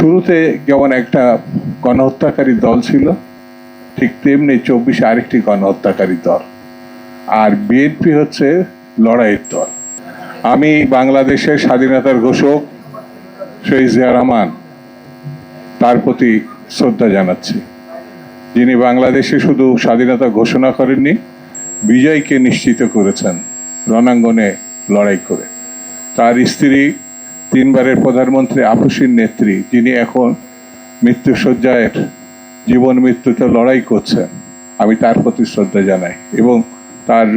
শুরুতে যেমন একটা গণহত্যাকারী দল ছিল, ঠিক তেমনি 24 আরেকটি গণহত্যাকারী দল। আর বিএনপি হচ্ছে লড়াইয়ের দল। আমি বাংলাদেশের স্বাধীনতার ঘোষক শহীদ জিয়া রহমান তার প্রতি শ্রদ্ধা জানাচ্ছি, যিনি বাংলাদেশে শুধু স্বাধীনতা ঘোষণা করেননি, বিজয়কে নিশ্চিত করেছেন রণাঙ্গনে লড়াই করে। তার স্ত্রী, তিনবারের প্রধানমন্ত্রী আপসীর নেত্রী, যিনি এখন মৃত্যুশয্যায় জীবন মৃত্যুতে লড়াই করছেন, আমি তার প্রতি শ্রদ্ধা জানাই এবং তার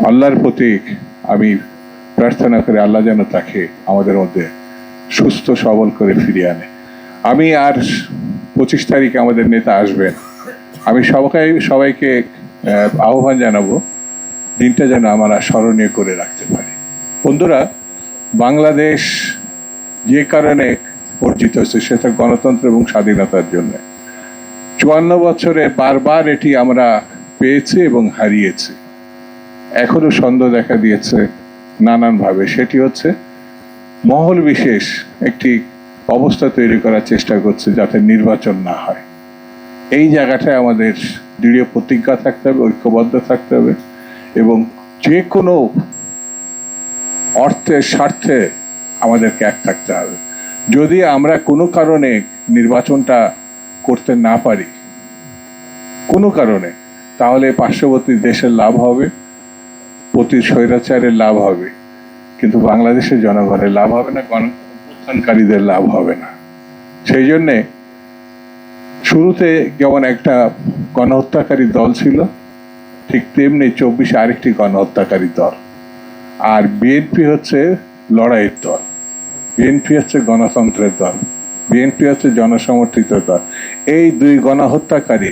আল্লাহর প্রতি আমি প্রার্থনা করি আল্লাহ যেন তাকে আমাদের মধ্যে সুস্থ সবল করে ফিরিয়ে আনে। আমি আর 25 তারিখে আমাদের নেতা আসবেন, আমি সবাইকে আহ্বান জানাবো দিনটা যেন আমরা স্মরণীয় করে রাখতে পারি। বন্ধুরা, বাংলাদেশ যে কারণে অর্জিত হয়েছে সেটা গণতন্ত্র এবং স্বাধীনতার জন্য। 54 বছরে বারবার এটি আমরা পেয়েছি এবং হারিয়েছি। এখনো সন্দেহ দেখা দিয়েছে নানানভাবে। সেটি হচ্ছে মহল বিশেষ একটি অবস্থা তৈরি করার চেষ্টা করছে যাতে নির্বাচন না হয়। এই জায়গাটায় আমাদের দৃঢ় প্রতিজ্ঞা থাকতে হবে, ঐক্যবদ্ধ থাকতে হবে এবং যে কোনো অর্থের স্বার্থে আমাদেরকে এক থাকতে হবে। যদি আমরা কোনো কারণে নির্বাচনটা করতে না পারি কোনো কারণে, তাহলে পার্শ্ববর্তী দেশের লাভ হবে, প্রতি স্বৈরাচারের লাভ হবে, কিন্তু বাংলাদেশের জনগণের লাভ হবে না, গণঅভ্যুত্থানকারীদের লাভ হবে না। সেই জন্যে শুরুতে যেমন একটা গণহত্যাকারী দল ছিল, ঠিক তেমনি 24 আরেকটি গণহত্যাকারী দল। আর বিএনপি হচ্ছে লড়াইয়ের দল, বিএনপি হচ্ছে গণতন্ত্রের দল, বিএনপি হচ্ছে জনসমর্থিত দল। এই দুই গণহত্যাকারী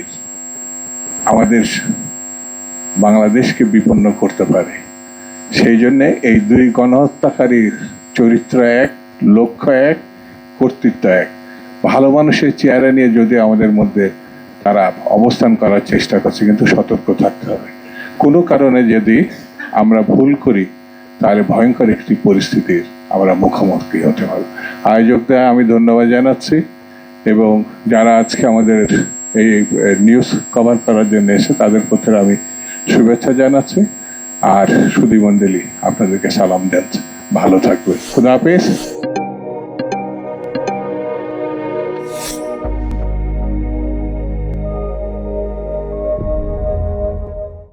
আমাদের বাংলাদেশকে বিপন্ন করতে পারে। সেই জন্যে এই দুই গণহত্যাকারীর চরিত্র এক, লক্ষ্য এক, কর্তৃত্ব এক। ভালো মানুষের চেহারা নিয়ে যদি আমাদের মধ্যে তারা অবস্থান করার চেষ্টা করছে, কিন্তু সতর্ক থাকতে হবে। কোনো কারণে যদি আমরা ভুল করি তাহলে ভয়ঙ্কর একটি পরিস্থিতির আমরা মুখোমুখি হতে হবে। আয়োজকদের আমি ধন্যবাদ জানাচ্ছি এবং যারা আজকে আমাদের এই নিউজ কভার করার জন্য এসে তাদের প্রতি আমি শুভেচ্ছা জানাচ্ছি। আর সুধী মণ্ডলী আপনাদেরকে সালাম জানাচ্ছি। ভালো থাকবেন। খুদা হাফেজ।